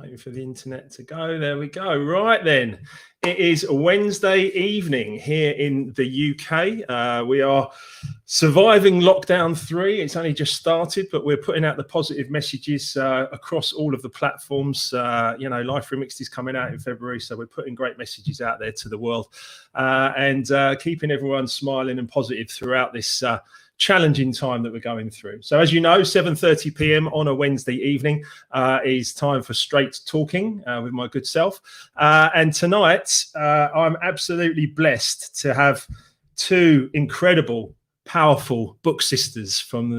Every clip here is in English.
Waiting for the internet to go. There we go. Right then. It is Wednesday evening here in the UK. We are surviving lockdown 3. It's only just started, but we're putting out the positive messages across all of the platforms. Life Remixed is coming out in February, so we're putting great messages out there to the world and keeping everyone smiling and positive throughout this challenging time that we're going through. So as you know, 7:30 p.m. on a Wednesday evening is time for Straight Talking with my good self. And tonight, I'm absolutely blessed to have two incredible, powerful book sisters from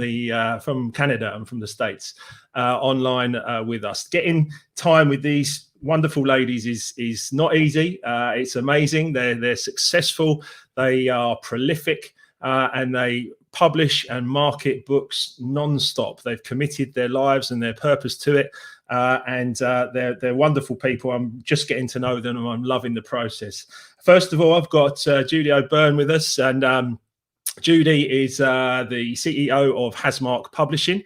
Canada and from the States online with us. Getting time with these wonderful ladies is not easy. It's amazing. They're successful. They are prolific, and they publish and market books non-stop. They've committed their lives and their purpose to it, and they're wonderful people. I'm just getting to know them and I'm loving the process. First of all, I've got Judy O'Byrne with us, and Judy is the CEO of Hasmark Publishing,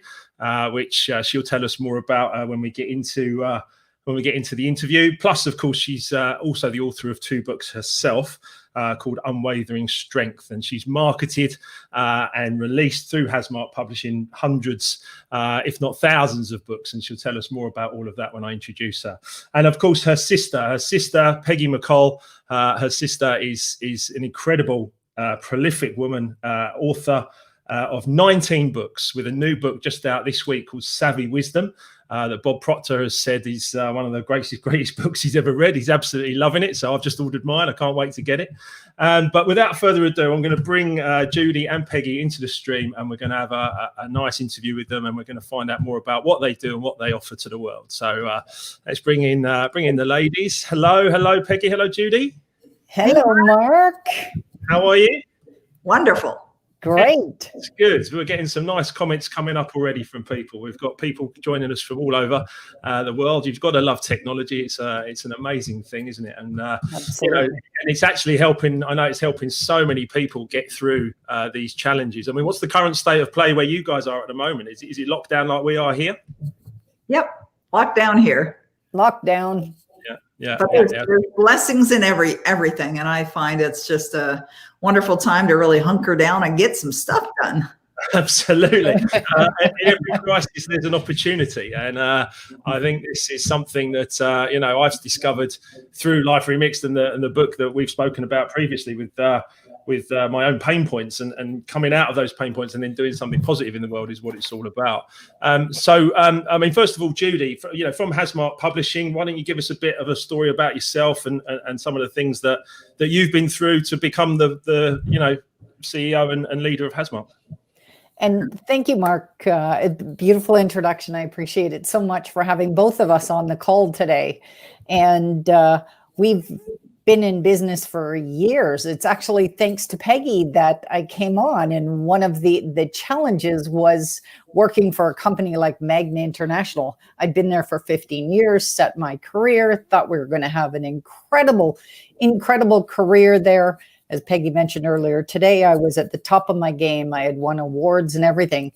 which she'll tell us more about when we get into the interview. Plus, of course, she's also the author of 2 books herself called Unwavering Strength, and she's marketed and released through Hasmark Publishing hundreds, if not thousands of books, and she'll tell us more about all of that when I introduce her. And of course, her sister, Peggy McColl, her sister is an incredible, prolific woman, author of 19 books, with a new book just out this week called Savvy Wisdom, that Bob Proctor has said is one of the greatest books he's ever read. He's absolutely loving it. So I've just ordered mine. I can't wait to get it. But without further ado, I'm going to bring Judy and Peggy into the stream, and we're going to have a nice interview with them, and we're going to find out more about what they do and what they offer to the world. So let's bring in the ladies. Hello, Peggy. Hello, Judy. Hello, Mark. How are you? Wonderful. Great. It's good. We're getting some nice comments coming up already from people. We've got people joining us from all over the world. You've got to love technology. It's an amazing thing, isn't it? And and it's actually helping. I know it's helping so many people get through these challenges. I mean, what's the current state of play where you guys are at the moment? Is it lockdown like we are here? Yep, lockdown here. Lockdown. Yeah. But there's blessings in everything, and I find it's just a wonderful time to really hunker down and get some stuff done. Absolutely. In every crisis, there's an opportunity, and I think this is something that I've discovered through Life Remixed and the book that we've spoken about previously with my own pain points, and coming out of those pain points and then doing something positive in the world is what it's all about. First of all, Judy, from Hasmark Publishing, why don't you give us a bit of a story about yourself and some of the things that you've been through to become the CEO and leader of Hasmark? And thank you, Mark. Beautiful introduction. I appreciate it so much for having both of us on the call today. And we've been in business for years. It's actually thanks to Peggy that I came on. And one of the challenges was working for a company like Magna International. I'd been there for 15 years, set my career, thought we were going to have an incredible career there. As Peggy mentioned earlier today, I was at the top of my game. I had won awards and everything.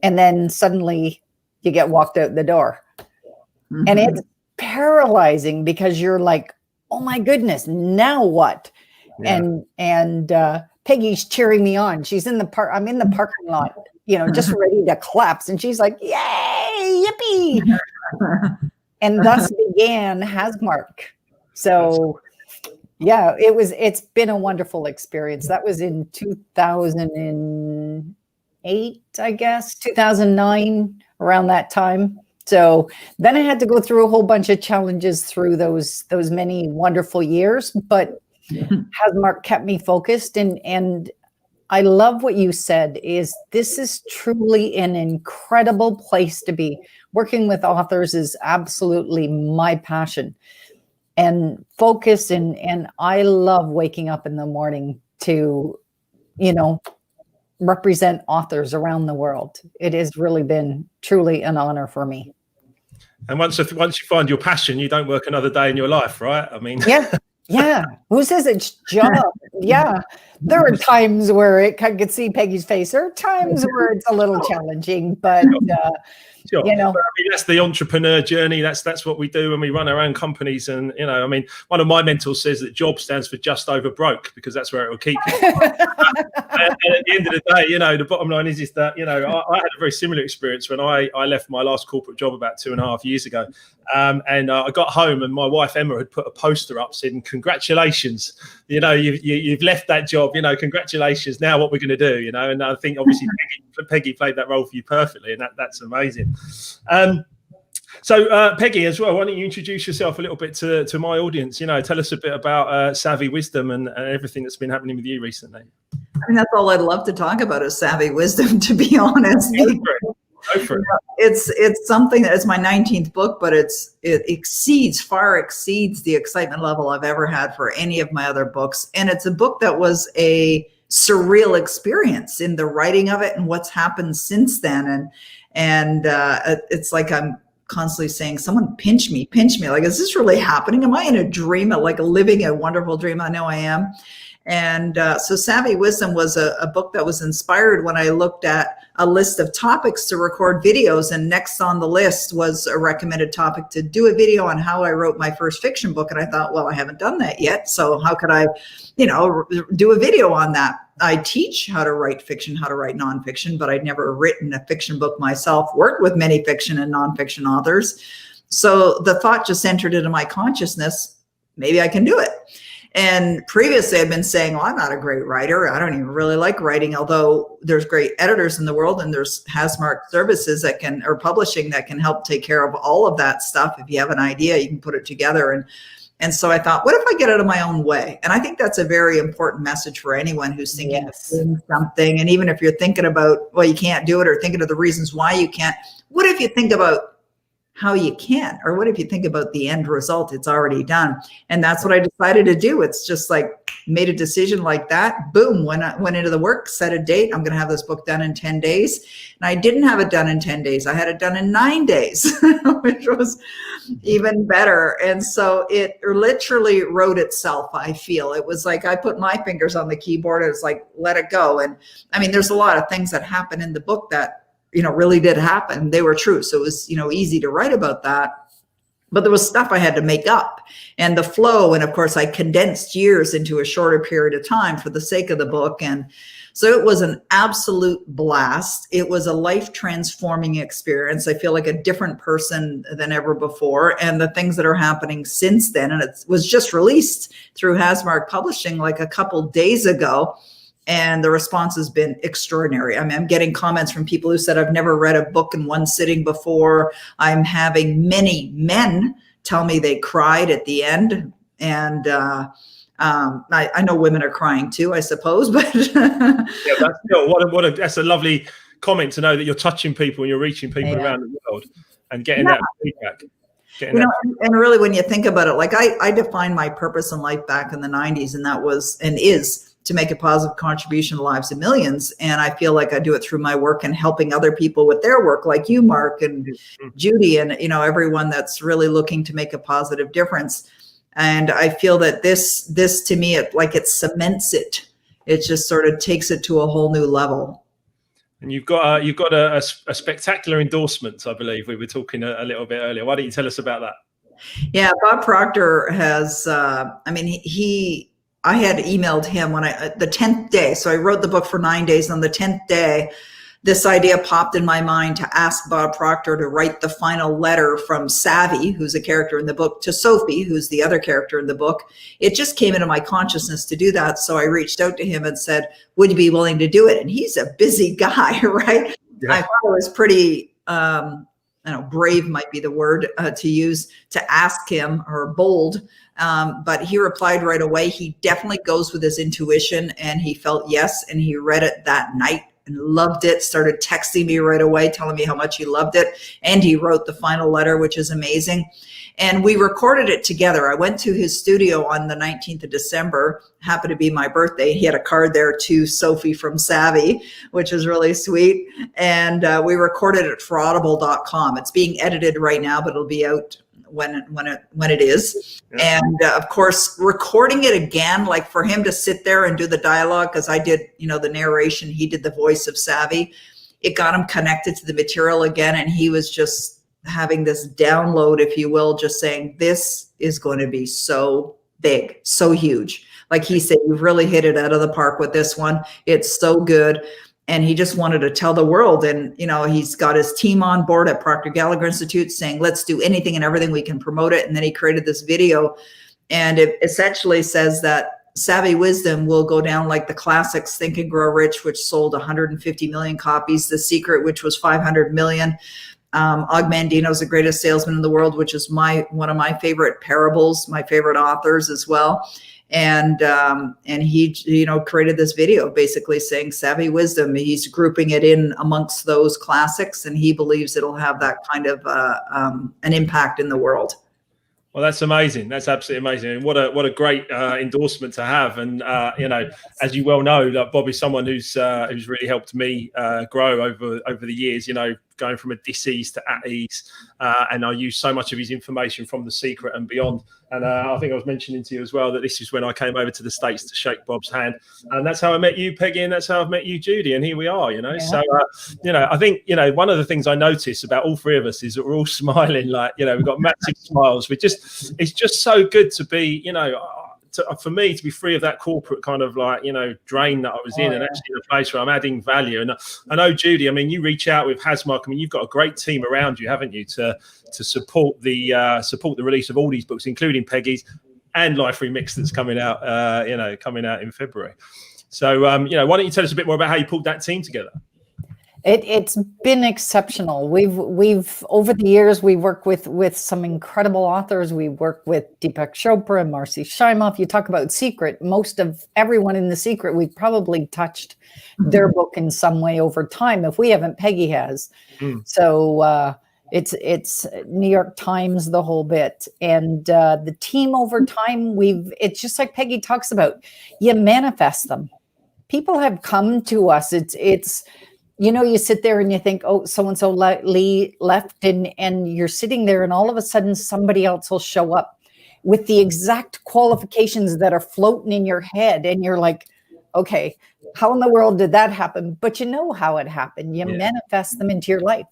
And then suddenly you get walked out the door. Mm-hmm. And it's paralyzing because you're like, oh my goodness, now what? Yeah. And Peggy's cheering me on. She's in the park. I'm in the parking lot, just ready to collapse. And she's like, yay, yippee. And thus began Hasmark. So yeah, it's been a wonderful experience. That was in 2008, I guess, 2009, around that time. So then I had to go through a whole bunch of challenges through those many wonderful years, but Hasmark kept me focused. And I love what you said, is this is truly an incredible place to be. Working with authors is absolutely my passion and focus. And I love waking up in the morning to, represent authors around the world. It has really been truly an honor for me. And once you find your passion, you don't work another day in your life, right? I mean, yeah. Who says it's job? Yeah. There are times where I could see Peggy's face. There are times where it's a little challenging, but Sure. You know, But, I mean, that's the entrepreneur journey. That's what we do when we run our own companies. And, you know, I mean, one of my mentors says that job stands for just over broke, because that's where it will keep you. And at the end of the day, you know, the bottom line is that, you know, I had a very similar experience when I left my last corporate job about 2.5 years ago. And I got home and my wife, Emma, had put a poster up saying, congratulations, you know, you've left that job, you know, congratulations. Now what we're going to do, you know, and I think obviously Peggy played that role for you perfectly, and that's amazing. So Peggy, as well, why don't you introduce yourself a little bit to my audience? You know, tell us a bit about Savvy Wisdom and everything that's been happening with you recently. I mean, that's all I'd love to talk about is Savvy Wisdom, to be honest. Go for it. It's something that is my 19th book, but it far exceeds the excitement level I've ever had for any of my other books. And it's a book that was a surreal experience in the writing of it and what's happened since then. And it's like I'm constantly saying, someone pinch me. Like, is this really happening? Am I in a dream, like living a wonderful dream? I know I am. And so Savvy Wisdom was a book that was inspired when I looked at a list of topics to record videos. And next on the list was a recommended topic to do a video on how I wrote my first fiction book. And I thought, well, I haven't done that yet. So how could I, you know, do a video on that? I teach how to write fiction, how to write nonfiction, but I'd never written a fiction book myself, worked with many fiction and nonfiction authors. So the thought just entered into my consciousness, maybe I can do it. And previously I'd been saying, well, I'm not a great writer. I don't even really like writing, although there's great editors in the world and there's Hasmark services or publishing that can help take care of all of that stuff. If you have an idea, you can put it together. And so I thought, what if I get out of my own way? And I think that's a very important message for anyone who's thinking of doing something. And even if you're thinking about, well, you can't do it, or thinking of the reasons why you can't, what if you think about how you can, or what if you think about the end result? It's already done. And that's what I decided to do. It's just like made a decision like that. Boom, went into the work, set a date. I'm going to have this book done in 10 days. And I didn't have it done in 10 days. I had it done in 9 days, which was even better. And so it literally wrote itself. I feel it was like I put my fingers on the keyboard. It was like, let it go. And I mean, there's a lot of things that happen in the book that, you know, really did happen. They were true. So it was, you know, easy to write about that. But there was stuff I had to make up, and the flow. And of course, I condensed years into a shorter period of time for the sake of the book. And so it was an absolute blast. It was a life transforming experience. I feel like a different person than ever before. And the things that are happening since then, and it was just released through Hasmark Publishing like a couple days ago. And the response has been extraordinary. I mean, I'm getting comments from people who said, I've never read a book in one sitting before. I'm having many men tell me they cried at the end. And I know women are crying too, I suppose. But yeah, that's a lovely comment to know that you're touching people and you're reaching people around the world and getting that feedback. And really, when you think about it, like I defined my purpose in life back in the 90s, and that was and is to make a positive contribution to the lives of millions. And I feel like I do it through my work and helping other people with their work, like you, Mark, and Judy, and, you know, everyone that's really looking to make a positive difference. And I feel that this to me, it cements it. It just sort of takes it to a whole new level. And you've got a spectacular endorsement, I believe. We were talking a little bit earlier. Why don't you tell us about that? Yeah, Bob Proctor has, I had emailed him when the 10th day. So I wrote the book for 9 days. On the 10th day, this idea popped in my mind to ask Bob Proctor to write the final letter from Savvy, who's a character in the book, to Sophie, who's the other character in the book. It just came into my consciousness to do that. So I reached out to him and said, would you be willing to do it? And he's a busy guy, right? Yeah. I thought it was pretty, brave might be the word to use to ask him, or bold. But he replied right away. He definitely goes with his intuition, and he felt yes. And he read it that night and loved it, started texting me right away, telling me how much he loved it. And he wrote the final letter, which is amazing. And we recorded it together. I went to his studio on the 19th of December, happened to be my birthday. He had a card there to Sophie from Savvy, which is really sweet. And we recorded it for audible.com. It's being edited right now, but it'll be out when it is. Yeah. And of course, recording it again, like for him to sit there and do the dialogue, because I did, the narration, he did the voice of Savvy. it got him connected to the material again. And he was just having this download, if you will, just saying, this is going to be so big, so huge. Like he said, you've really hit it out of the park with this one. It's so good. And he just wanted to tell the world. And, you know, he's got his team on board at Proctor Gallagher Institute saying, let's do anything and everything we can promote it. And then he created this video. And it essentially says that Savvy Wisdom will go down like the classics, Think and Grow Rich, which sold 150 million copies. The Secret, which was 500 million. Og Mandino is the greatest salesman in the world, which is one of my favorite parables, my favorite authors as well. And he, you know, created this video basically saying Savvy Wisdom. He's grouping it in amongst those classics, and he believes it'll have that kind of an impact in the world. Well, that's amazing. That's absolutely amazing. And what a great endorsement to have. And you know, as you well know, that Bobby's someone who's really helped me grow over the years. You know, going from a dis-ease to at ease, and I use so much of his information from The Secret and beyond. And I think I was mentioning to you as well that this is when I came over to the States to shake Bob's hand, and that's how I met you, Peggy, and that's how I've met you, Judy, and here we are. You know, yeah. So you know, I think, you know, one of the things I notice about all three of us is that we're all smiling, like, you know, we've got massive smiles. It's just so good to be, you know, for me to be free of that corporate kind of like, you know, drain that I was in, and actually in a place where I'm adding value. And I know, Judy, I mean, you reach out with Hasmark. I mean, you've got a great team around you, haven't you, to support the release of all these books, including Peggy's and Life Remixed that's coming out, coming out in February. So, you know, why don't you tell us a bit more about how you pulled that team together? It's been exceptional. We've over the years, we work with some incredible authors. We work with Deepak Chopra and Marcy Shimoff. You talk about Secret. Most of everyone in The Secret, we've probably touched their book in some way over time. If we haven't, Peggy has. So it's New York Times, the whole bit. And the team over time, it's just like Peggy talks about, you manifest them. People have come to us. It's you know, you sit there and you think, oh, so-and-so left, and you're sitting there, and all of a sudden somebody else will show up with the exact qualifications that are floating in your head. And you're like, okay, how in the world did that happen? But you know how it happened. You manifest them into your life.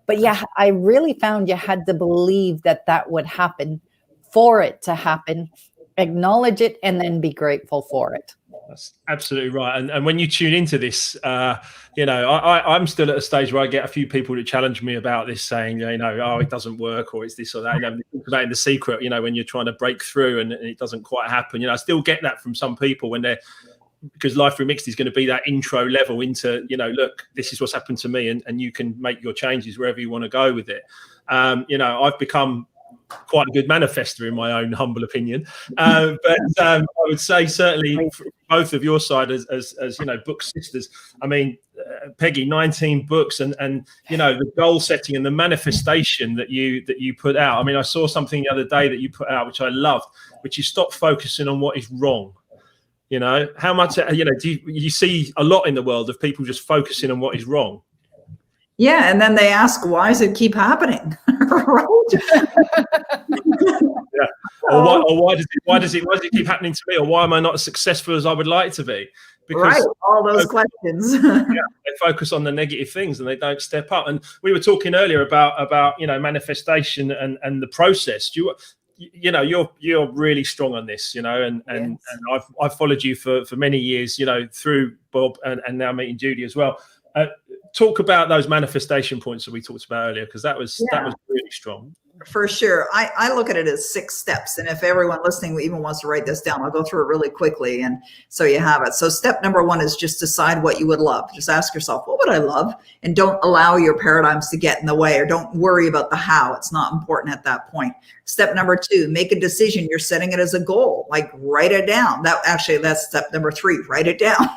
But yeah, I really found you had to believe that would happen for it to happen, acknowledge it, and then be grateful for it. That's absolutely right. And when you tune into this, you know, I'm still at a stage where I get a few people that challenge me about this, saying, you know, oh, it doesn't work, or it's this or that. You know, about in The Secret, you know, when you're trying to break through and it doesn't quite happen. You know, I still get that from some people because Life Remixed is going to be that intro level into, you know, look, this is what's happened to me, and you can make your changes wherever you want to go with it. You know, I've become quite a good manifester in my own humble opinion, but I would say certainly both of your side as you know, book sisters. I mean, Peggy, 19 books, and you know, the goal setting and the manifestation that you put out. I mean, I saw something the other day that you put out which I loved, which is stop focusing on what is wrong. You know, how much, you know, do you see a lot in the world of people just focusing on what is wrong? Yeah, and then they ask, why does it keep happening? Right? Yeah. Or why does it keep happening to me? Or why am I not as successful as I would like to be? Because right, all those questions. They focus on the negative things and they don't step up. And we were talking earlier about you know, manifestation and the process. You know, you're really strong on this, you know, and I've followed you for many years, you know, through Bob and now meeting Judy as well. Talk about those manifestation points that we talked about earlier, because that was really strong. For sure. I look at it as 6 steps. And if everyone listening even wants to write this down, I'll go through it really quickly. And so you have it. So step number 1 is just decide what you would love. Just ask yourself, what would I love? And don't allow your paradigms to get in the way, or don't worry about the how. It's not important at that point. Step number 2, make a decision. You're setting it as a goal, like write it down. That's step number 3, write it down.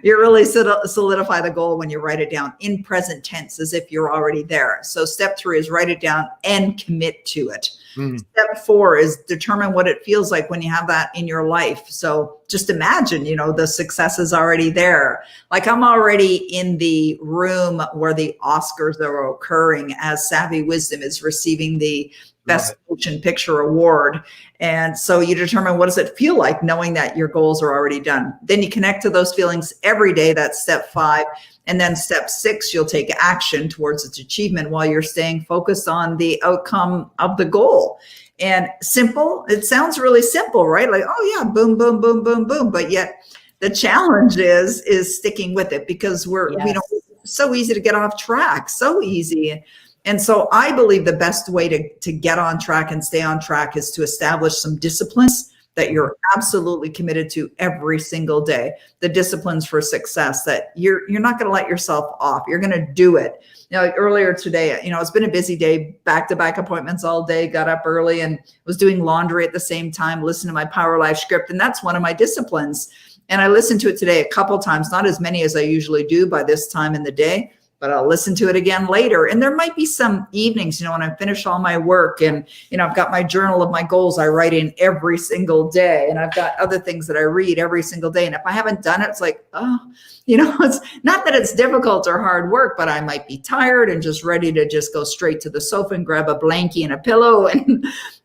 You really solidify the goal when you write it down in present tense, as if you're already there. So step 3 is write it down and commit to it. Step 4 is determine what it feels like when you have that in your life. So just imagine, you know, the success is already there. Like, I'm already in the room where the Oscars are occurring as Savvy Wisdom is receiving the Best Motion Picture Award. And so you determine, what does it feel like knowing that your goals are already done? Then you connect to those feelings every day. That's step 5. And then step 6, you'll take action towards its achievement while you're staying focused on the outcome of the goal. And simple, it sounds really simple, right? Like, oh yeah, boom, boom, boom, boom, boom. But yet the challenge is sticking with it, because we don't, so easy to get off track, so easy. And so I believe the best way to get on track and stay on track is to establish some disciplines that you're absolutely committed to every single day. The disciplines for success that you're not going to let yourself off. You're going to do it. You know, like earlier today, you know, it's been a busy day, back-to-back appointments all day, got up early and was doing laundry at the same time, listening to my Power Life script. And that's one of my disciplines. And I listened to it today a couple times, not as many as I usually do by this time in the day, but I'll listen to it again later. And there might be some evenings, you know, when I finish all my work and, you know, I've got my journal of my goals I write in every single day. And I've got other things that I read every single day. And if I haven't done it, it's like, oh, you know, it's not that it's difficult or hard work, but I might be tired and just ready to just go straight to the sofa and grab a blankie and a pillow.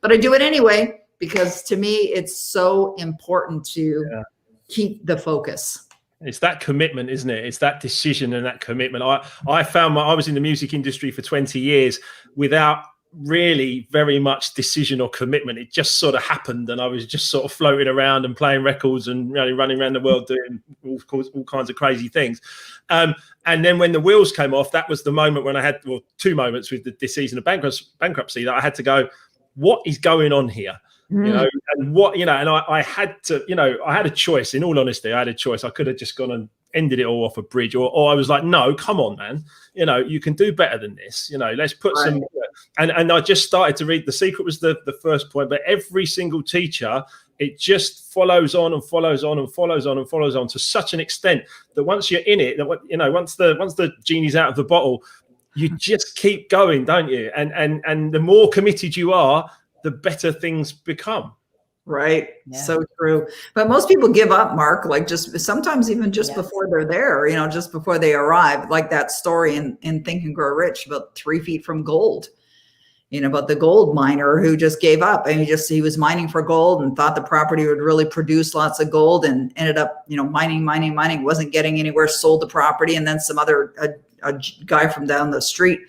But I do it anyway, because to me, it's so important to keep the focus. It's that commitment, isn't it? It's that decision and that commitment. I found I was in the music industry for 20 years without really very much decision or commitment. It just sort of happened, and I was just sort of floating around and playing records and really running around the world doing all kinds of crazy things. And then when the wheels came off, that was the moment when I had, well, 2 moments with the season of bankruptcy that I had to go, what is going on here? You know, and what, you know, and I had to, you know, I had a choice. In all honesty, I had a choice. I could have just gone and ended it all off a bridge, or I was like, no, come on, man. You know, you can do better than this. You know, let's put some. And I just started to read. The Secret was the first point, but every single teacher, it just follows on and follows on and follows on and follows on to such an extent that once you're in it, that, you know, once the genie's out of the bottle, you just keep going, don't you? And the more committed you are, the better things become. Right. Yeah. So true. But most people give up, Mark, like just sometimes even just before they're there, you know, just before they arrive, like that story in Think and Grow Rich about 3 feet from gold, you know, about the gold miner who just gave up, and he was mining for gold and thought the property would really produce lots of gold, and ended up, you know, mining, wasn't getting anywhere, sold the property. And then some other, a guy from down the street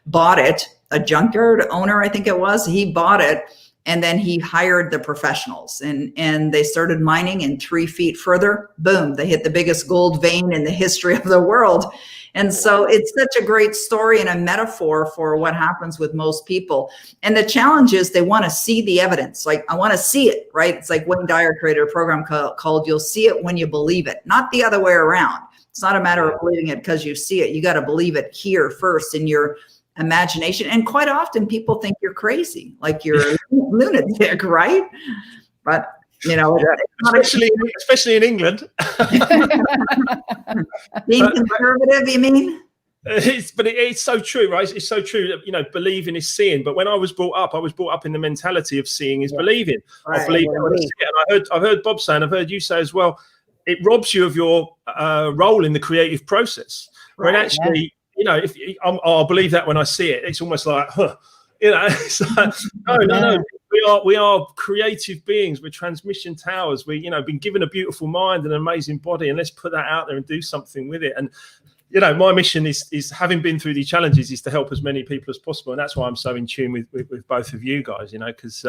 bought it. A junkyard owner, I think it was, he bought it, and then he hired the professionals, and they started mining, and 3 feet further, boom, they hit the biggest gold vein in the history of the world. And so it's such a great story and a metaphor for what happens with most people. And the challenge is they want to see the evidence. Like, I want to see it, right? It's like Wayne Dyer created a program called You'll See It When You Believe It, not the other way around. It's not a matter of believing it because you see it. You got to believe it here first in your imagination. And quite often people think you're crazy, like you're a lunatic, right? But, you know, especially in England. Being conservative, you mean? It's so true, right? It's so true that, you know, believing is seeing. But when I was brought up in the mentality of seeing is believing. Right. I believe when I see it. And I've heard Bob say, and I've heard you say as well, it robs you of your role in the creative process. Right. When actually, you know, I'll believe that when I see it. It's almost like, huh, you know, it's like, no. We are creative beings. We're transmission towers. We, you know, been given a beautiful mind and an amazing body, and let's put that out there and do something with it. And, you know, my mission is having been through these challenges, is to help as many people as possible. And that's why I'm so in tune with both of you guys, you know, because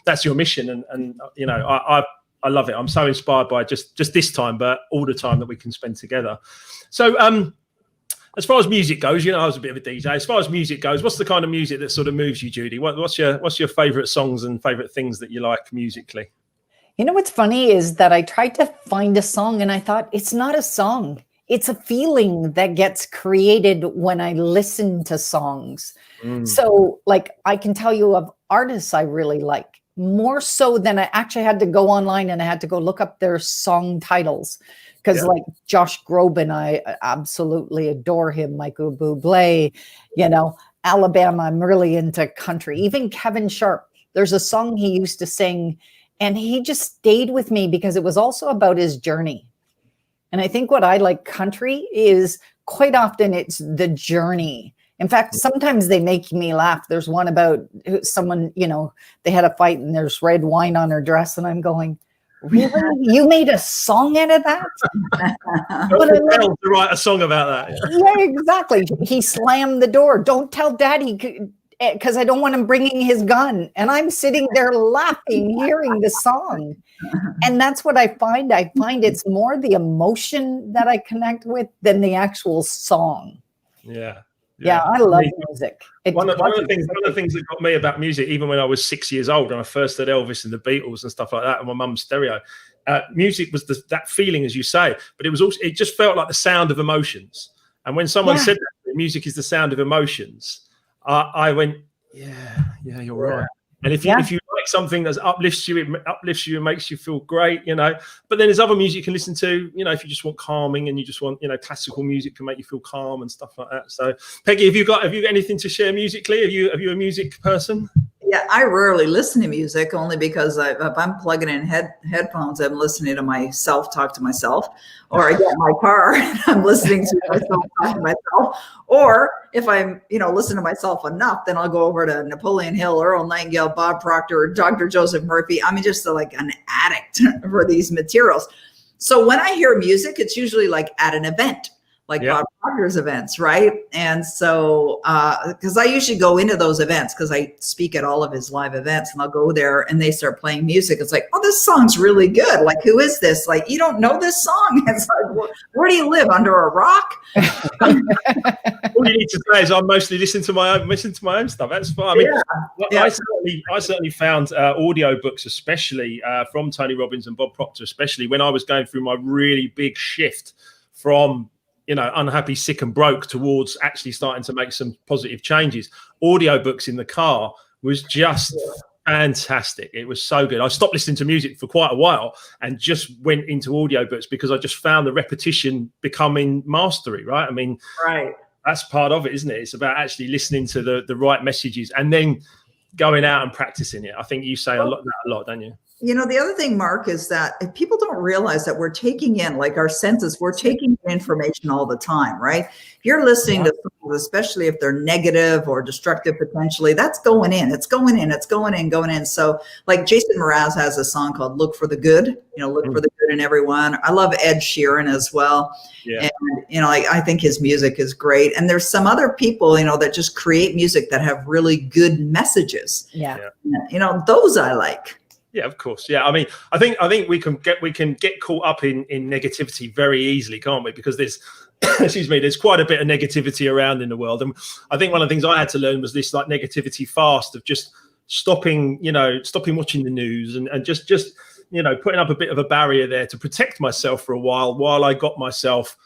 that's your mission. And you know, I love it. I'm so inspired by just this time, but all the time that we can spend together. So, as far as music goes, you know, I was a bit of a DJ. As far as music goes, what's the kind of music that sort of moves you, Judy? What's your favorite songs and favorite things that you like musically? You know, what's funny is that I tried to find a song and I thought, it's not a song. It's a feeling that gets created when I listen to songs. So like, I can tell you of artists I really like, more so than I actually had to go online and I had to go look up their song titles. Because like Josh Groban, I absolutely adore him. Michael Bublé, you know, Alabama, I'm really into country. Even Kevin Sharp, there's a song he used to sing, and he just stayed with me because it was also about his journey. And I think what I like country is quite often it's the journey. In fact, sometimes they make me laugh. There's one about someone, you know, they had a fight and there's red wine on her dress, and I'm going, Really? You made a song out of that? But I love to write a song about that. Yeah, exactly. He slammed the door. Don't tell Daddy, because I don't want him bringing his gun. And I'm sitting there laughing, hearing the song. And that's what I find. I find it's more the emotion that I connect with than the actual song. Yeah, I love music. One of the things that got me about music, even when I was 6 years old and I first heard Elvis and the Beatles and stuff like that on my mum's stereo, music was that feeling, as you say, but it just felt like the sound of emotions. And when someone said that music is the sound of emotions, I went, yeah, you're right. And if you like something that uplifts you, it uplifts you and makes you feel great, But then there's other music you can listen to, if you just want calming and you just want, classical music can make you feel calm and stuff like that. So, Peggy, have you got anything to share musically? Are you a music person? Yeah, I rarely listen to music, only because if I'm plugging in headphones, I'm listening to myself talk to myself, or I get in my car and I'm listening to myself talk to myself. Or if I'm, listen to myself enough, then I'll go over to Napoleon Hill, Earl Nightingale, Bob Proctor, Dr. Joseph Murphy. I'm just like an addict for these materials. So when I hear music, it's usually like at an event, like Bob Proctor's events, right? And so, because I usually go into those events because I speak at all of his live events, and I'll go there and they start playing music. It's like, oh, this song's really good. Like, who is this? Like, you don't know this song? It's like, where do you live? Under a rock? All you need to say is I mostly listen to my own stuff. That's fine. I mean, I certainly found audiobooks, especially from Tony Robbins and Bob Proctor, especially when I was going through my really big shift from unhappy, sick and broke towards actually starting to make some positive changes. Audiobooks in the car was just fantastic. It was so good. I stopped listening to music for quite a while and just went into audiobooks because I just found the repetition becoming mastery, right? I mean, that's part of it, isn't it? It's about actually listening to the right messages and then going out and practicing it. I think you say a lot, don't you? The other thing, Mark, is that if people don't realize that we're taking in, like our senses, we're taking in information all the time, right? If you're listening to songs, especially if they're negative or destructive potentially, that's going in. It's going in. It's going in, going in. So like Jason Mraz has a song called Look for the Good, look for the good in everyone. I love Ed Sheeran as well. Yeah. And, I think his music is great. And there's some other people, that just create music that have really good messages. Yeah. Those I like. Yeah, of course. Yeah, I mean, I think we can get caught up in negativity very easily, can't we? Because there's there's quite a bit of negativity around in the world, and I think one of the things I had to learn was this like negativity fast of just stopping watching the news and just putting up a bit of a barrier there to protect myself for a while I got myself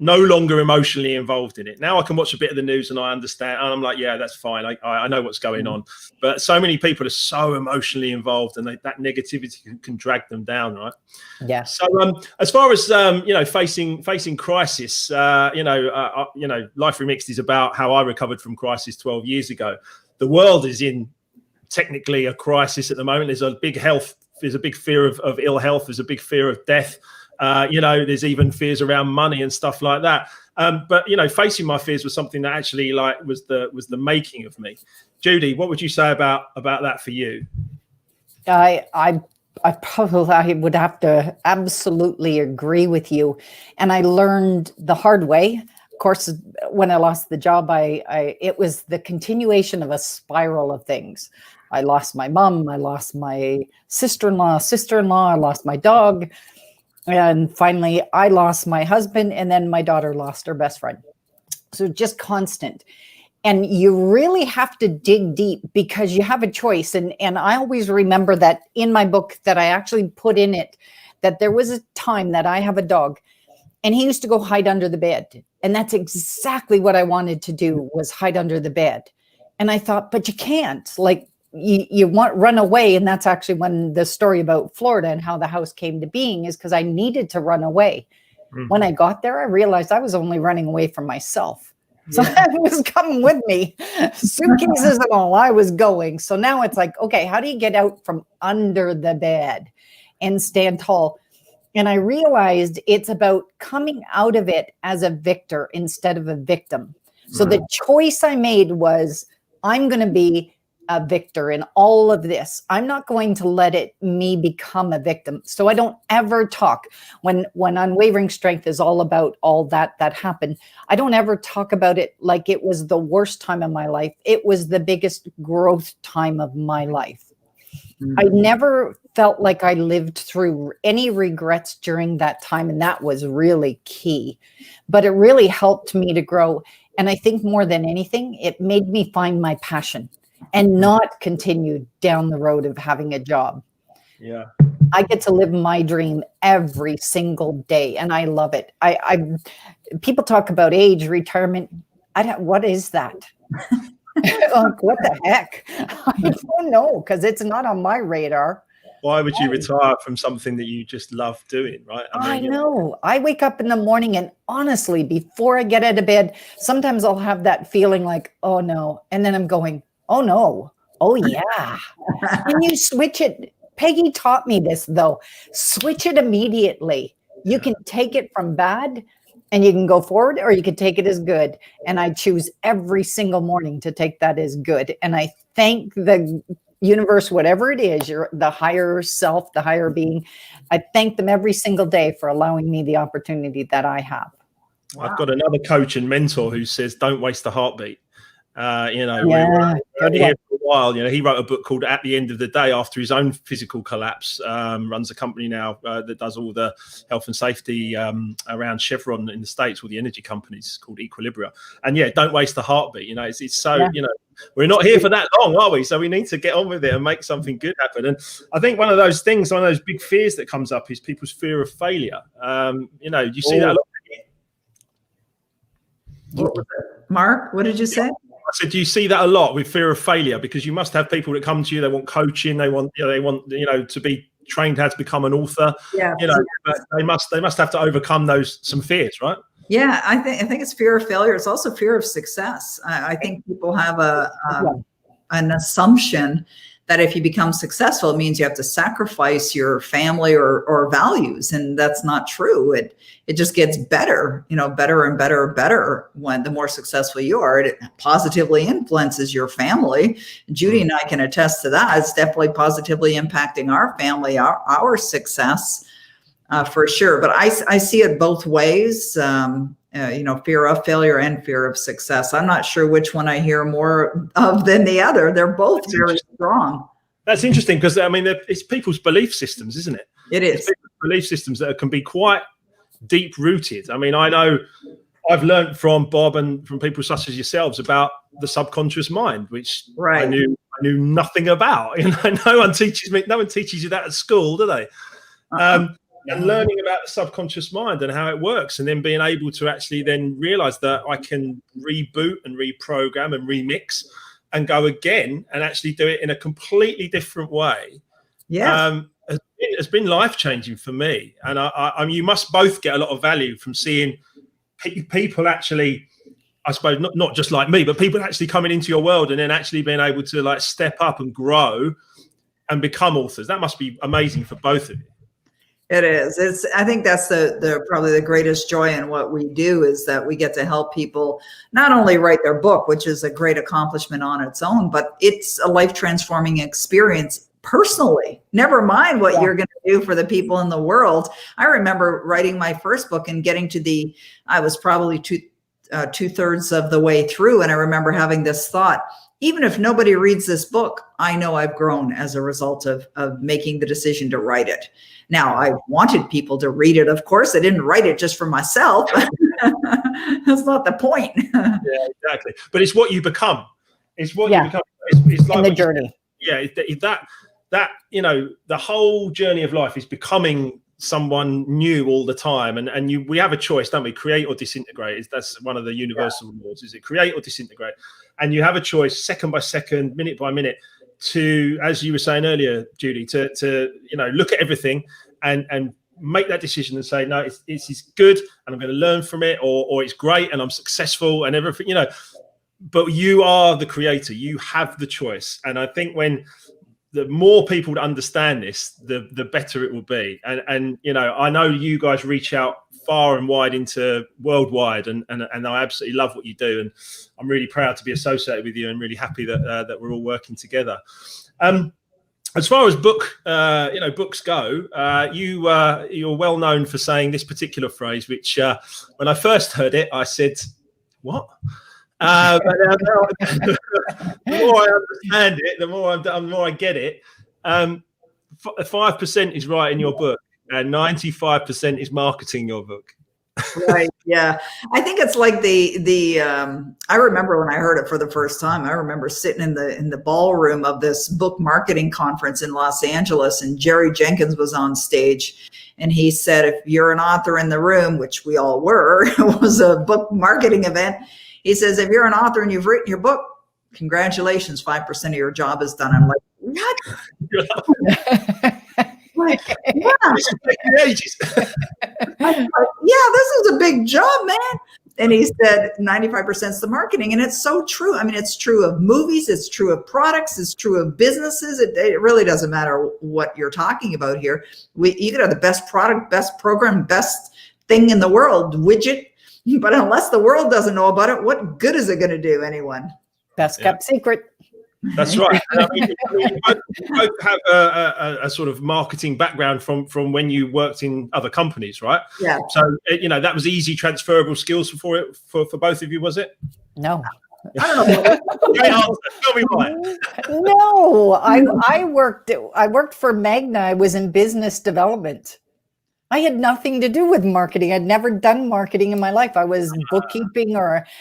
no longer emotionally involved in it. Now I can watch a bit of the news and I understand, and I'm like, yeah, that's fine. I know what's going on. But so many people are so emotionally involved, and that negativity can drag them down, right? Yeah. So as far as facing crisis, Life Remixed is about how I recovered from crisis 12 years ago. The world is in technically a crisis at the moment. There's a big fear of ill health. There's a big fear of death. There's even fears around money and stuff like that. But facing my fears was something that actually was the making of me. Judy, what would you say about that for you? I probably would have to absolutely agree with you. And I learned the hard way. Of course, when I lost the job, it was the continuation of a spiral of things. I lost my mom. I lost my sister-in-law. I lost my dog. And finally, I lost my husband, and then my daughter lost her best friend. So just constant. And you really have to dig deep because you have a choice. And I always remember that in my book that I actually put in it, that there was a time that I have a dog, and he used to go hide under the bed. And that's exactly what I wanted to do, was hide under the bed. And I thought, but you can't. Like, you want run away. And that's actually when the story about Florida and how the house came to being is because I needed to run away. Mm-hmm. When I got there, I realized I was only running away from myself. So I was coming with me, suitcases and all, I was going. So now it's like, okay, how do you get out from under the bed and stand tall? And I realized it's about coming out of it as a victor instead of a victim. So the choice I made was, I'm going to be a victor in all of this. I'm not going to let me become a victim. So I don't ever talk when Unwavering Strength is all about all that happened. I don't ever talk about it like it was the worst time of my life. It was the biggest growth time of my life. I never felt like I lived through any regrets during that time. And that was really key, but it really helped me to grow. And I think more than anything, it made me find my passion and not continue down the road of having a job. Yeah. I get to live my dream every single day, and I love it. People talk about age, retirement. What is that? Like, what the heck? I don't know, because it's not on my radar. Why would you retire from something that you just love doing, right? I know. I wake up in the morning, and honestly, before I get out of bed, sometimes I'll have that feeling like, oh no. And then I'm going, oh no. Oh yeah. And you switch it. Peggy taught me this though. Switch it immediately. You can take it from bad and you can go forward, or you can take it as good. And I choose every single morning to take that as good. And I thank the universe, whatever it is, the higher self, the higher being. I thank them every single day for allowing me the opportunity that I have. Wow. I've got another coach and mentor who says, don't waste a heartbeat. We're here for a while. He wrote a book called At the End of the Day after his own physical collapse. Runs a company now that does all the health and safety around Chevron in the States, all the energy companies, called Equilibria. And don't waste a heartbeat. It's so, we're not here for that long, are we? So we need to get on with it and make something good happen. And I think one of those big fears that comes up is people's fear of failure. You see that a lot. Mark, what did you say? I said, do you see that a lot with fear of failure? Because you must have people that come to you, they want coaching, they want to be trained how to become an author. Yeah. But they must have to overcome some fears, right? Yeah, I think it's fear of failure. It's also fear of success. I think people have an assumption that if you become successful, it means you have to sacrifice your family or values. And that's not true. It just gets better, better and better when the more successful you are. It positively influences your family. Judy and I can attest to that. It's definitely positively impacting our family, our success for sure. But I see it both ways. Fear of failure and fear of success. I'm not sure which one I hear more of than the other. They're both very strong. That's interesting because, it's people's belief systems, isn't it? It is. It's people's belief systems that can be quite deep rooted. I know I've learned from Bob and from people such as yourselves about the subconscious mind, which I knew nothing about. No one teaches you that at school, do they? And learning about the subconscious mind and how it works, and then being able to actually then realize that I can reboot and reprogram and remix and go again and actually do it in a completely different way. Yeah. It's been life-changing for me. And I you must both get a lot of value from seeing people actually, I suppose, not just like me, but people actually coming into your world and then actually being able to step up and grow and become authors. That must be amazing for both of you. It is. I think that's the probably the greatest joy in what we do is that we get to help people not only write their book, which is a great accomplishment on its own, but it's a life transforming experience personally. Never mind what you're going to do for the people in the world. I remember writing my first book and getting to I was probably two-thirds of the way through. And I remember having this thought, even if nobody reads this book, I know I've grown as a result of making the decision to write it. Now, I wanted people to read it. Of course, I didn't write it just for myself. That's not the point. Yeah, exactly. But it's what you become. It's what you become. It's like in the journey. That the whole journey of life is becoming someone new all the time. And we have a choice, don't we? Create or disintegrate. That's one of the universal laws. Is it create or disintegrate? And you have a choice, second by second, minute by minute, to, as you were saying earlier, Judy, to look at everything and make that decision and say, no, it's good and I'm going to learn from it, or it's great and I'm successful and everything, but you are the creator. You have the choice. And I think when the more people that understand this, the better it will be. And you know, I know you guys reach out far and wide into worldwide, and I absolutely love what you do, and I'm really proud to be associated with you, and really happy that that we're all working together. As far as books go, you're well known for saying this particular phrase, which when I first heard it, I said, "What?" But the more I understand it, the more I get it. 5% is right in your book, and 95% is marketing your book. Right. Yeah. I think it's like I remember when I heard it for the first time. I remember sitting in the ballroom of this book marketing conference in Los Angeles, and Jerry Jenkins was on stage, and he said, if you're an author in the room, which we all were, it was a book marketing event. He says, if you're an author and you've written your book, congratulations, 5% of your job is done. I'm like, what? Like, yeah. Ages. Yeah, this is a big job, man. And he said 95% is the marketing. And it's so true. I mean, it's true of movies. It's true of products. It's true of businesses. It really doesn't matter what you're talking about here. You could have the best product, best program, best thing in the world, widget. But unless the world doesn't know about it, what good is it going to do anyone? Best kept secret. That's right. I mean, you both have a sort of marketing background from when you worked in other companies, right? Yeah. So, you know, that was easy transferable skills for both of you, was it? No. I don't know. Great answer. Tell me why. No, I worked for Magna. I was in business development. I had nothing to do with marketing. I'd never done marketing in my life. I was bookkeeping,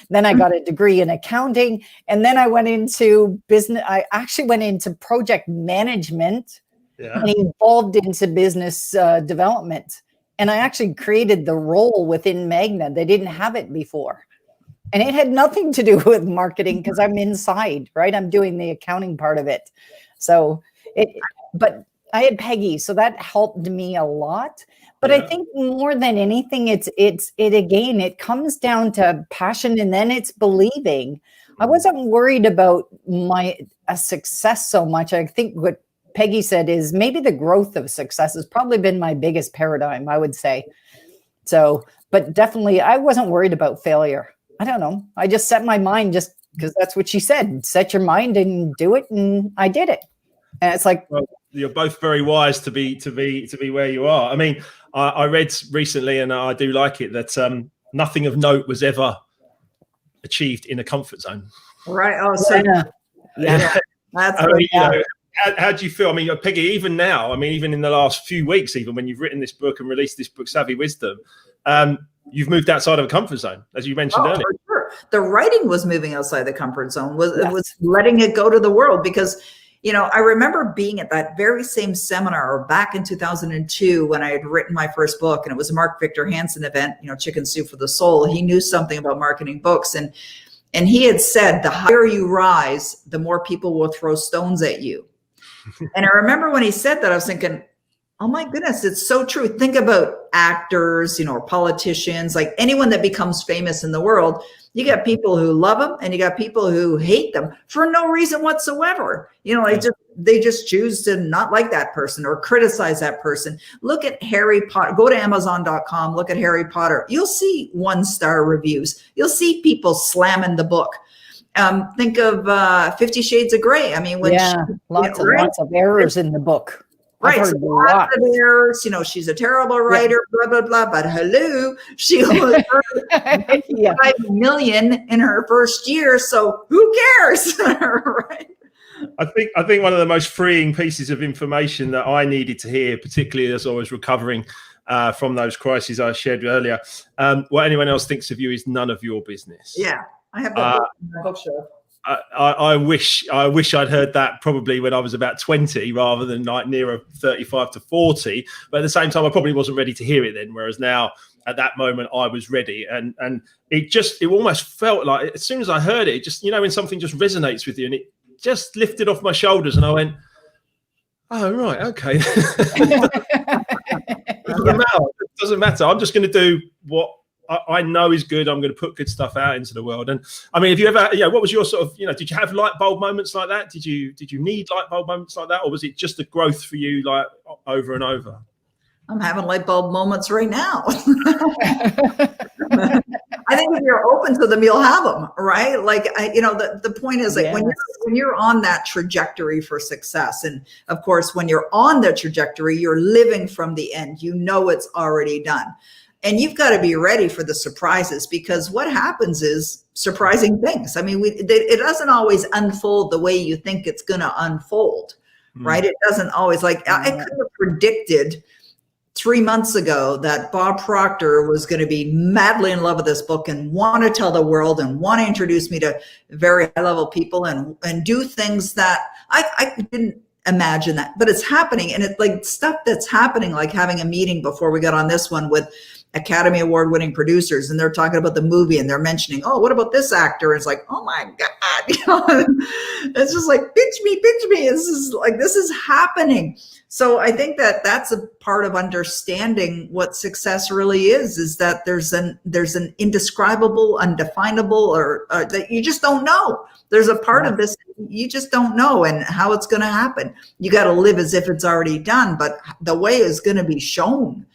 then I got a degree in accounting, and then I went into business. I actually went into project management and evolved into business development. And I actually created the role within Magna. They didn't have it before. And it had nothing to do with marketing because I'm inside, right? I'm doing the accounting part of it. But I had Peggy, so that helped me a lot. But I think more than anything, it comes down to passion, and then it's believing. I wasn't worried about a success so much. I think what Peggy said is maybe the growth of success has probably been my biggest paradigm, I would say. So, but definitely I wasn't worried about failure. I don't know. I just set my mind, just because that's what she said. Set your mind and do it, and I did it. And it's like, well, you're both very wise to be where you are. I mean, I read recently, and I do like it, that nothing of note was ever achieved in a comfort zone. Right. Oh, so yeah. That's you know, how do you feel? I mean, Peggy, even now, I mean, even in the last few weeks, even when you've written this book and released this book, Savvy Wisdom, you've moved outside of a comfort zone, as you mentioned earlier. For sure. The writing was moving outside the comfort zone, it was letting it go to the world, because you know, I remember being at that very same seminar back in 2002 when I had written my first book, and it was a Mark Victor Hansen event, you know, Chicken Soup for the Soul. He knew something about marketing books, and he had said, the higher you rise, the more people will throw stones at you. And I remember when he said that, I was thinking, oh my goodness, it's so true. Think about actors, you know, or politicians, like anyone that becomes famous in the world. You got people who love them, and you got people who hate them for no reason whatsoever. You know, they just choose to not like that person or criticize that person. Look at Harry Potter. Go to Amazon.com. Look at Harry Potter. You'll see 1-star reviews. You'll see people slamming the book. Think of 50 Shades of Grey. I mean, lots of errors in the book. Right. So lots of errors, you know, she's a terrible writer, blah, blah, blah. But hello, she was 5 million in her first year. So who cares? Right. I think one of the most freeing pieces of information that I needed to hear, particularly as I was recovering from those crises I shared earlier, what anyone else thinks of you is none of your business. Yeah. I have that book in my bookshelf. I wish I'd heard that probably when I was about 20 rather than like nearer 35 to 40. But at the same time, I probably wasn't ready to hear it then. Whereas now, at that moment, I was ready, and it almost felt like as soon as I heard it, just, you know, when something just resonates with you, and it just lifted off my shoulders, and I went, oh right, okay. It doesn't matter. I'm just going to do what I know is good. I'm going to put good stuff out into the world. And I mean, have you ever, what was your sort of, did you have light bulb moments like that? Did you need light bulb moments like that? Or was it just the growth for you, like over and over? I'm having light bulb moments right now. I think if you're open to them, you'll have them, right? Like, the point is, like, when you're on that trajectory for success, and of course, when you're on the trajectory, you're living from the end. It's already done. And you've got to be ready for the surprises, because what happens is surprising things. I mean, it doesn't always unfold the way you think it's going to unfold, right? It doesn't always. Like, I could have predicted 3 months ago that Bob Proctor was going to be madly in love with this book and want to tell the world and want to introduce me to very high level people and do things that I didn't imagine that, but it's happening. And it's like stuff that's happening, like having a meeting before we got on this one with Academy Award winning producers, and they're talking about the movie and they're mentioning, oh, what about this actor? And it's like, oh my God, it's just like, pitch me. This is happening. So I think that that's a part of understanding what success really is that there's an indescribable, undefinable, or that you just don't know. There's a part of this you just don't know, and how it's going to happen. You got to live as if it's already done, but the way is going to be shown.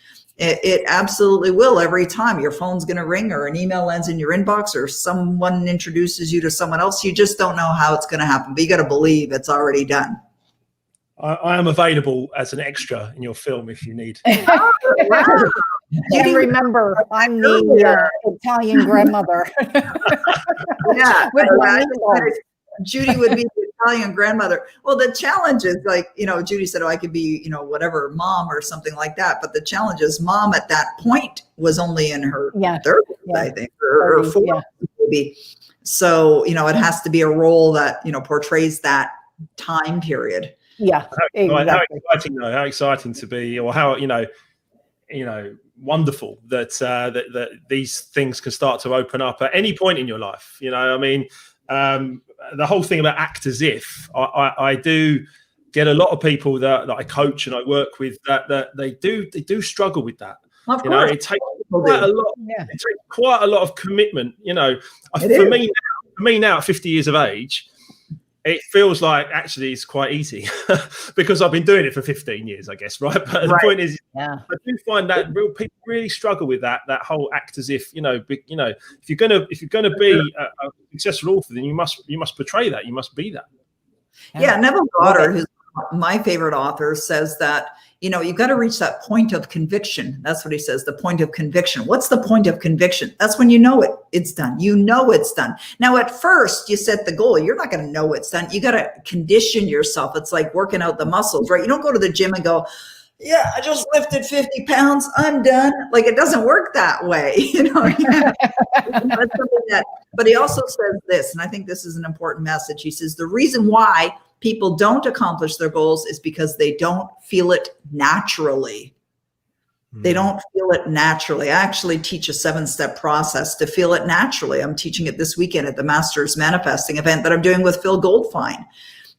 It absolutely will. Every time your phone's going to ring, or an email lands in your inbox, or someone introduces you to someone else, you just don't know how it's going to happen, but you got to believe it's already done. I am available as an extra in your film if you need. Oh, wow. And remember, I'm the Italian grandmother. Yeah, Judy would be the Italian grandmother. Well, the challenge is, like, Judy said, oh, I could be, whatever, mom or something like that. But the challenge is, mom at that point was only in her 30s, I think, or 40s maybe. So, it has to be a role that, portrays that time period. Yeah, exactly. How exciting to be, or how, wonderful that these things can start to open up at any point in your life. The whole thing about act as if, I do get a lot of people that I coach and I work with that they do struggle with that. Of course. It takes quite a lot. It takes quite a lot of commitment. For me now at 50 years of age, it feels like actually it's quite easy because I've been doing it for 15 years, I guess, right? But the point is, I do find that real people really struggle with that whole act as if, if you're gonna be a successful author, then you must portray that, you must be that. Neville Goddard, who's my favorite author, says that you've got to reach that point of conviction. That's what he says, the point of conviction. What's the point of conviction? That's when it's done. It's done. Now, at first, you set the goal. You're not going to know it's done. You got to condition yourself. It's like working out the muscles, right? You don't go to the gym and go, yeah, I just lifted 50 pounds. I'm done. Like, it doesn't work that way. But he also says this, and I think this is an important message. He says, the reason why people don't accomplish their goals is because they don't feel it naturally. They don't feel it naturally. I actually teach a 7-step process to feel it naturally. I'm teaching it this weekend at the Masters Manifesting event that I'm doing with Phil Goldfine.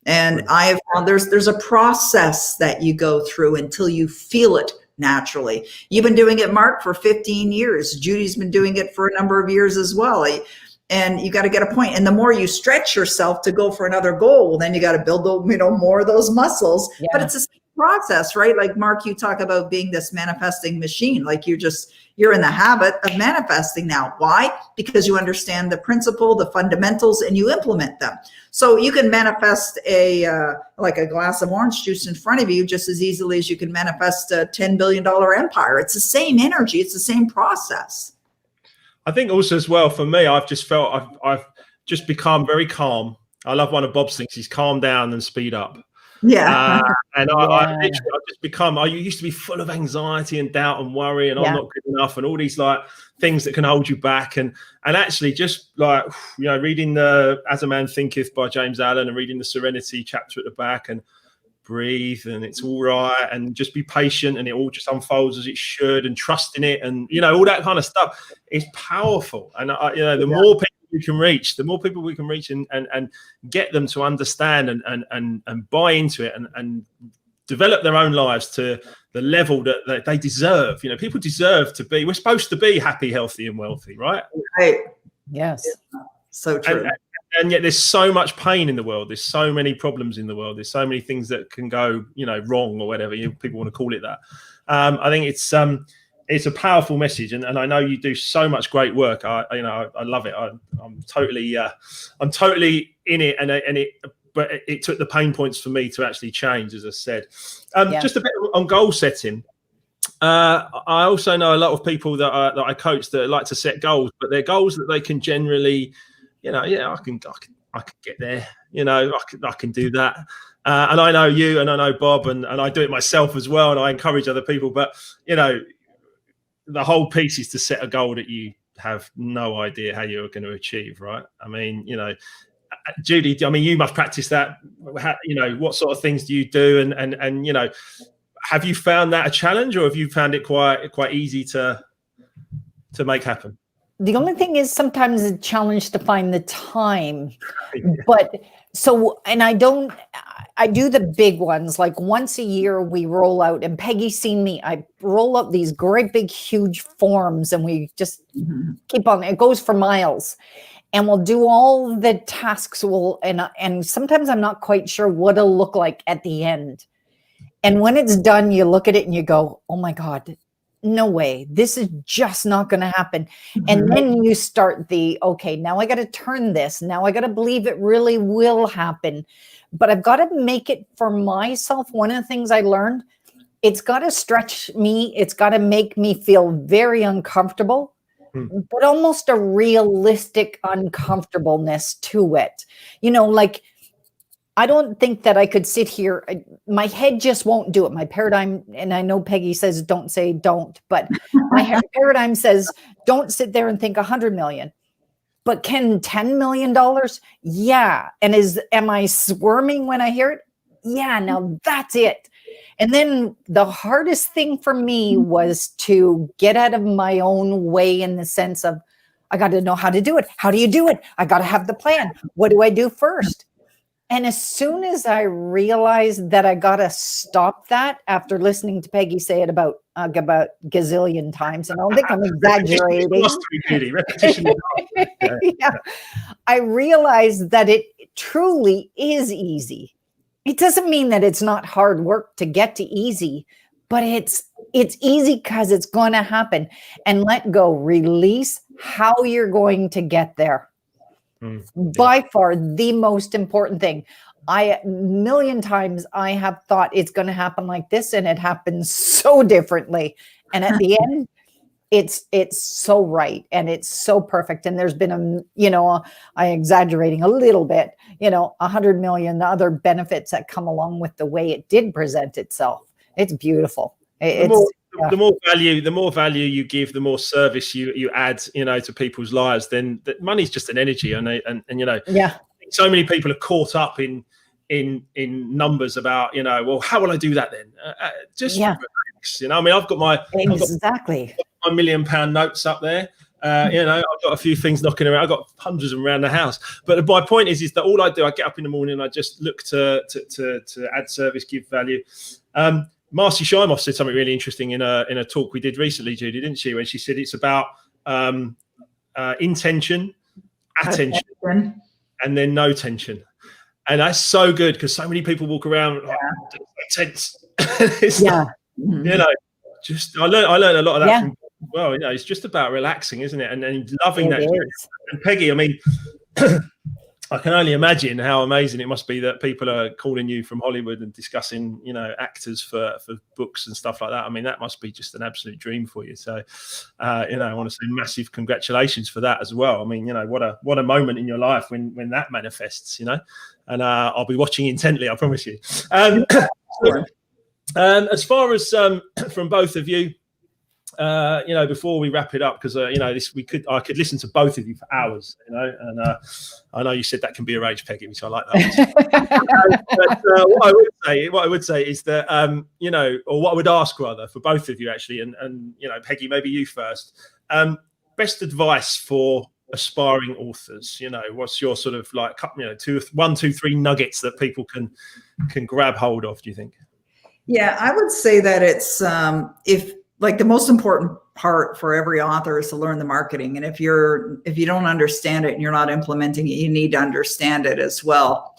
And I have found there's a process that you go through until you feel it naturally. You've been doing it, Mark, for 15 years. Judy's been doing it for a number of years as well. And you got to get a point. And the more you stretch yourself to go for another goal, well, then you got to build, more of those muscles. Yeah. But it's a process, right? Like, Mark, you talk about being this manifesting machine. Like, you're in the habit of manifesting now. Why? Because you understand the principle, the fundamentals, and you implement them. So you can manifest like a glass of orange juice in front of you just as easily as you can manifest a $10 billion empire. It's the same energy. It's the same process. I think also as well, for me, I've just felt I've just become very calm. I love one of Bob's things. He's calm down and speed up. Yeah. And I've just become, I used to be full of anxiety and doubt and worry and I'm not good enough and all these like things that can hold you back. And actually just like, reading the As a Man Thinketh by James Allen and reading the Serenity chapter at the back and breathe and it's all right and just be patient and it all just unfolds as it should and trust in it and, all that kind of stuff is powerful. And, the more people we can reach, and get them to understand and buy into it and develop their own lives to the level that they deserve. You know, people deserve to be. We're supposed to be happy, healthy, and wealthy, right? Right. Yes. So true. And yet there's so much pain in the world. There's so many problems in the world. There's so many things that can go, you know, wrong or whatever people want to call it that. I think it's a powerful message, and I know you do so much great work. I love it. I'm totally in it, but it took the pain points for me to actually change, as I said. Just a bit on goal setting. I also know a lot of people that I coach that like to set goals, but they're goals that they can generally, you know, I can get there. You know, I can do that. And I know you, and I know Bob, and I do it myself as well, and I encourage other people. But you know, the whole piece is to set a goal that you have no idea how you're going to achieve, right? I mean, you know, Judy, I mean, you must practice that. You know, what sort of things do you do? And you know, have you found that a challenge, or have you found it quite easy to make happen? The only thing is sometimes a challenge to find the time. But so, and I do the big ones, like once a year we roll out, and Peggy's seen me, I roll out these great big huge forms, and we just keep on, it goes for miles, and we'll do all the tasks. And sometimes I'm not quite sure what it'll look like at the end. And when it's done, you look at it and you go, oh my God, no way, this is just not going to happen. And then you start okay, now I got to turn this. Now I got to believe it really will happen. But I've got to make it for myself. One of the things I learned, it's got to stretch me. It's got to make me feel very uncomfortable, but almost a realistic uncomfortableness to it. You know, like, I don't think that I could sit here. My head just won't do it. My paradigm, and I know Peggy says, don't say don't, but my paradigm says, don't sit there and think 100 million. But can $10 million? Yeah. And am I squirming when I hear it? Yeah. Now that's it. And then the hardest thing for me was to get out of my own way, in the sense of, I got to know how to do it. How do you do it? I got to have the plan. What do I do first? And as soon as I realized that I got to stop that, after listening to Peggy say it about gazillion times, and I don't think I'm exaggerating. Yeah. I realized that it truly is easy. It doesn't mean that it's not hard work to get to easy, but it's easy because it's going to happen. And let go, release how you're going to get there. By far the most important thing. A million times I have thought it's going to happen like this, and it happens so differently. And at the end, it's so right, and it's so perfect. And there's been I'm exaggerating a little bit, 100 million other benefits that come along with the way it did present itself. It's beautiful. The more value you give, the more service you add, to people's lives. Then money's just an energy, and so many people are caught up in numbers about, well, how will I do that then? Relax, I mean, I've got my $1 million notes up there. I've got a few things knocking around. I've got hundreds of them around the house. But my point is that all I do, I get up in the morning and I just look to add service, give value. Marcy Shimoff said something really interesting in a talk we did recently, Judy, didn't she? When she said it's about intention, attention, and then no tension. And that's so good, because so many people walk around like tense. Just I learned a lot of that from, well, it's just about relaxing, isn't it? And loving that. And Peggy, I mean, I can only imagine how amazing it must be that people are calling you from Hollywood and discussing, actors for books and stuff like that. I mean, that must be just an absolute dream for you. So, I want to say massive congratulations for that as well. I mean, what a moment in your life when that manifests, and I'll be watching intently, I promise you. As far as from both of you, before we wrap it up, because I could listen to both of you for hours, and I know you said that can be arranged, Peggy, which I like that. But what I would say is that or what I would ask rather for both of you actually, and Peggy, maybe you first. Best advice for aspiring authors. What's your sort of like 1, 2, 3 nuggets that people can grab hold of? Do you think? Yeah, I would say that it's if like the most important part for every author is to learn the marketing. And if you don't understand it and you're not implementing it, you need to understand it as well.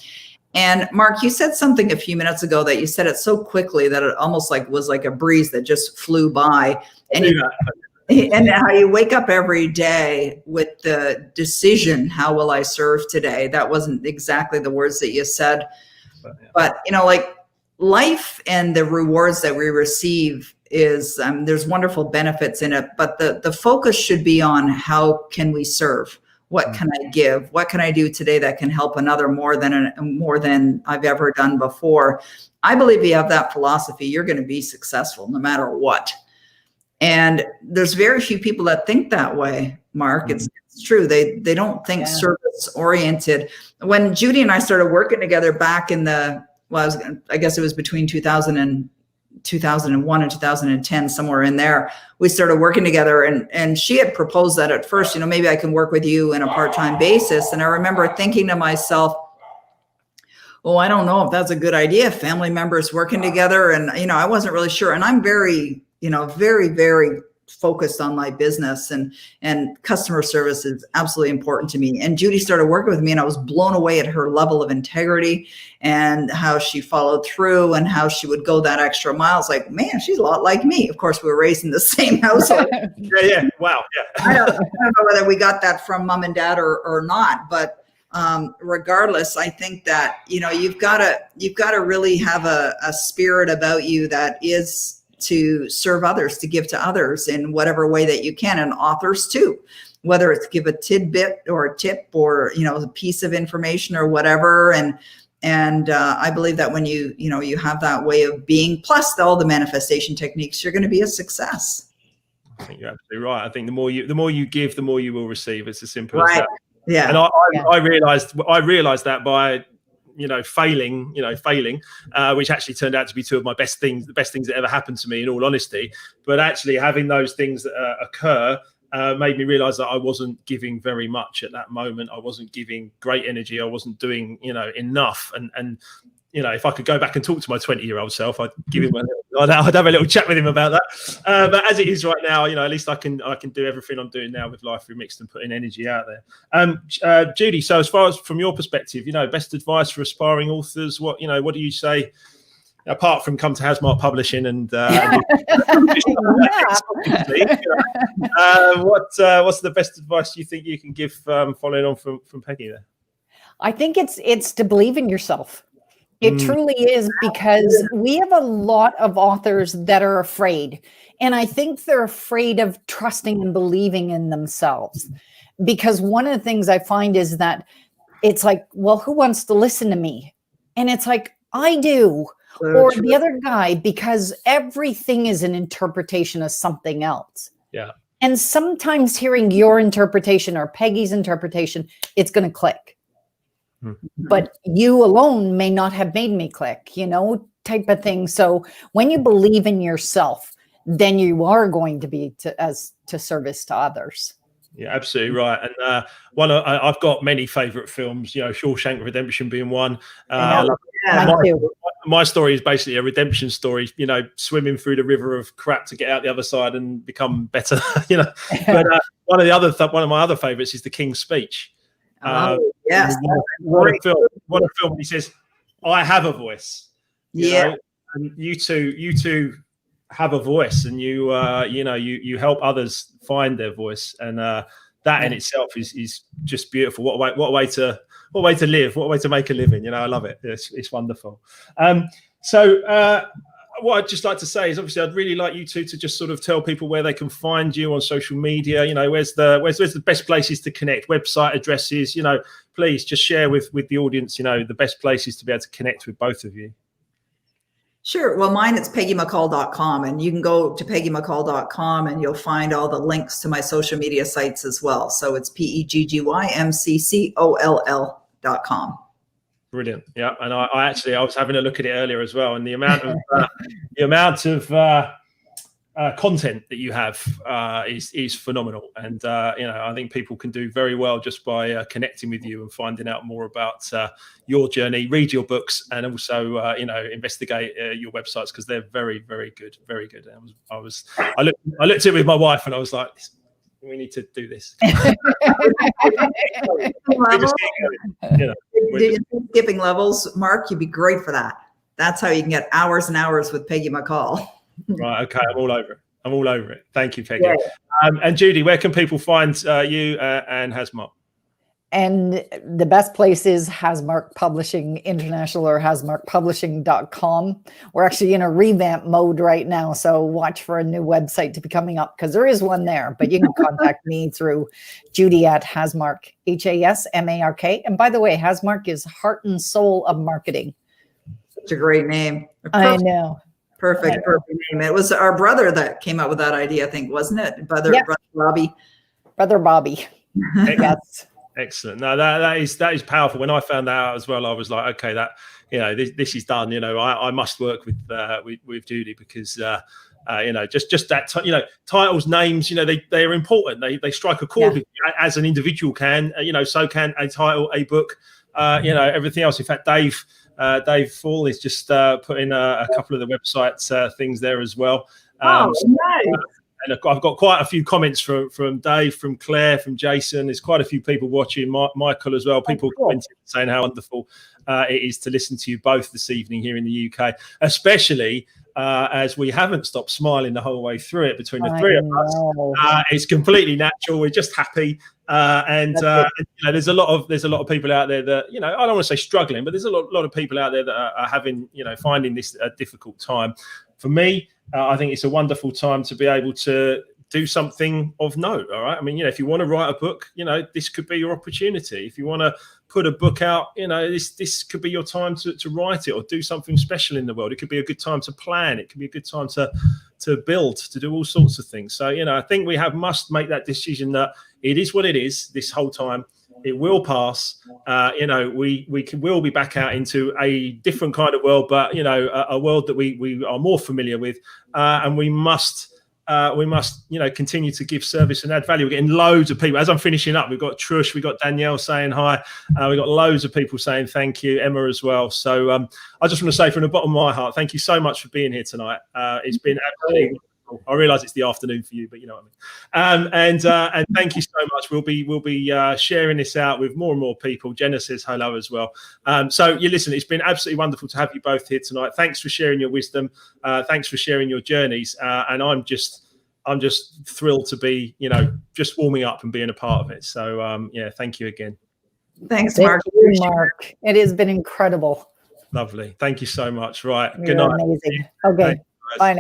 And Mark, you said something a few minutes ago that you said it so quickly that it almost like was like a breeze that just flew by. And how you wake up every day with the decision, how will I serve today? That wasn't exactly the words that you said, but like life and the rewards that we receive is there's wonderful benefits in it, but the focus should be on how can we serve? What can I give? What can I do today that can help another more than I've ever done before? I believe if you have that philosophy, you're going to be successful no matter what. And there's very few people that think that way, Mark. It's true. They don't think service oriented. When Judy and I started working together back in I guess it was between 2001 and 2010, somewhere in there, we started working together, and she had proposed that at first, maybe I can work with you in a part-time basis. And I remember thinking to myself, oh, I don't know if that's a good idea. Family members working together. And, I wasn't really sure. And I'm very, very, very focused on my business, and customer service is absolutely important to me. And Judy started working with me, and I was blown away at her level of integrity and how she followed through and how she would go that extra mile. It's like, man, she's a lot like me. Of course, we were raised in the same household. Yeah. Wow. Yeah. I don't know whether we got that from mom and dad or not, but regardless, I think that, you've got to really have a spirit about you that is to serve others, to give to others in whatever way that you can, and authors too, whether it's give a tidbit or a tip or, a piece of information or whatever. And I believe that when you have that way of being, plus all the manifestation techniques, you're going to be a success. I think you're absolutely right. I think the more you give, the more you will receive. It's as simple as that. Yeah. And I realized that by failing, which actually turned out to be two of my the best things that ever happened to me, in all honesty. But actually having those things occur made me realize that I wasn't giving very much at that moment. I wasn't giving great energy. I wasn't doing, enough. And if I could go back and talk to my 20-year-old self, I'd give him I'd have a little chat with him about that. But as it is right now, at least I can do everything I'm doing now with Life Remixed and putting energy out there. Judy, so as far as from your perspective, best advice for aspiring authors, what do you say, apart from come to Hasmark Publishing and what's the best advice you think you can give following on from Peggy there? I think it's to believe in yourself. It truly is, because we have a lot of authors that are afraid. And I think they're afraid of trusting and believing in themselves. Because one of the things I find is that it's like, well, who wants to listen to me? And it's like, I do. Or the other guy, because everything is an interpretation of something else. Yeah. And sometimes hearing your interpretation or Peggy's interpretation, it's going to click. But you alone may not have made me click, type of thing. So when you believe in yourself, then you are going to be to service to others. Yeah, absolutely right. And I've got many favorite films, Shawshank Redemption being one. My story is basically a redemption story, swimming through the river of crap to get out the other side and become better, But one of my other favorites is The King's Speech. Yes. What a film. He says, I have a voice. And you two have a voice, and you help others find their voice. And that in itself is just beautiful. What a way to live, what a way to make a living. I love it. It's wonderful. So what I'd just like to say is, obviously, I'd really like you two to just sort of tell people where they can find you on social media. Where's the best places to connect, website addresses. Please just share with the audience, the best places to be able to connect with both of you. Sure. Well, mine is peggymccall.com, and you can go to peggymccall.com and you'll find all the links to my social media sites as well. So it's peggymccall.com. Brilliant. Yeah. And I was having a look at it earlier as well. And the amount of content that you have is phenomenal, and I think people can do very well just by connecting with you and finding out more about your journey. Read your books, and also investigate your websites, because they're very, very good, very good. I looked at it with my wife, and I was like, we need to do this. Skipping levels, Mark, you'd be great for that. That's how you can get hours and hours with Peggy McColl. Right. Okay. I'm all over it. Thank you, Peggy. Yeah. And Judy, where can people find you and Hasmark? And the best place is Hasmark Publishing International, or hasmarkpublishing.com. We're actually in a revamp mode right now, so watch for a new website to be coming up, because there is one there. But you can contact me through Judy at Hasmark, HASMARK. And by the way, Hasmark is heart and soul of marketing. Such a great name. I know. Perfect name. It was our brother that came up with that idea, I think, wasn't it? Brother Bobby. Brother Bobby. Yes. Excellent. No, that is powerful. When I found that out as well, I was like, okay, that this is done. I must work with Judy, because just that titles, names, they are important. They strike a chord with you, as an individual can. So can a title, a book, everything else. In fact, Dave Fall is just put in a couple of the website things there as well. Nice. And I've got quite a few comments from Dave, from Claire, from Jason. There's quite a few people watching, Michael as well. People commenting, saying how wonderful it is to listen to you both this evening here in the UK, especially as we haven't stopped smiling the whole way through it between the three of us. It's completely natural. We're just happy. There's a lot of people out there that, I don't want to say struggling, but there's a lot of people out there that are having, finding this a difficult time. For me, I think it's a wonderful time to be able to do something of note. All right. I mean, if you want to write a book, this could be your opportunity. If you want to put a book out, this could be your time to write it, or do something special in the world. It could be a good time to plan. It could be a good time to build, to do all sorts of things. So, I think we must make that decision that it is what it is this whole time. It will pass. We'll be back out into a different kind of world, but a world that we are more familiar with, and we must continue to give service and add value. We're getting loads of people. As I'm finishing up, we've got Trush, we've got Danielle saying hi. We've got loads of people saying thank you, Emma as well. So I just want to say from the bottom of my heart, thank you so much for being here tonight. It's been absolutely. I realise it's the afternoon for you, but you know what I mean. And thank you so much. We'll be sharing this out with more and more people. Jenna says hello as well. So you listen. It's been absolutely wonderful to have you both here tonight. Thanks for sharing your wisdom. Thanks for sharing your journeys. And I'm just thrilled to be just warming up and being a part of it. So thank you again. Thanks, Mark. Thank you, Mark. It has been incredible. Lovely. Thank you so much. Right. You're good night. Amazing. Okay. Bye now.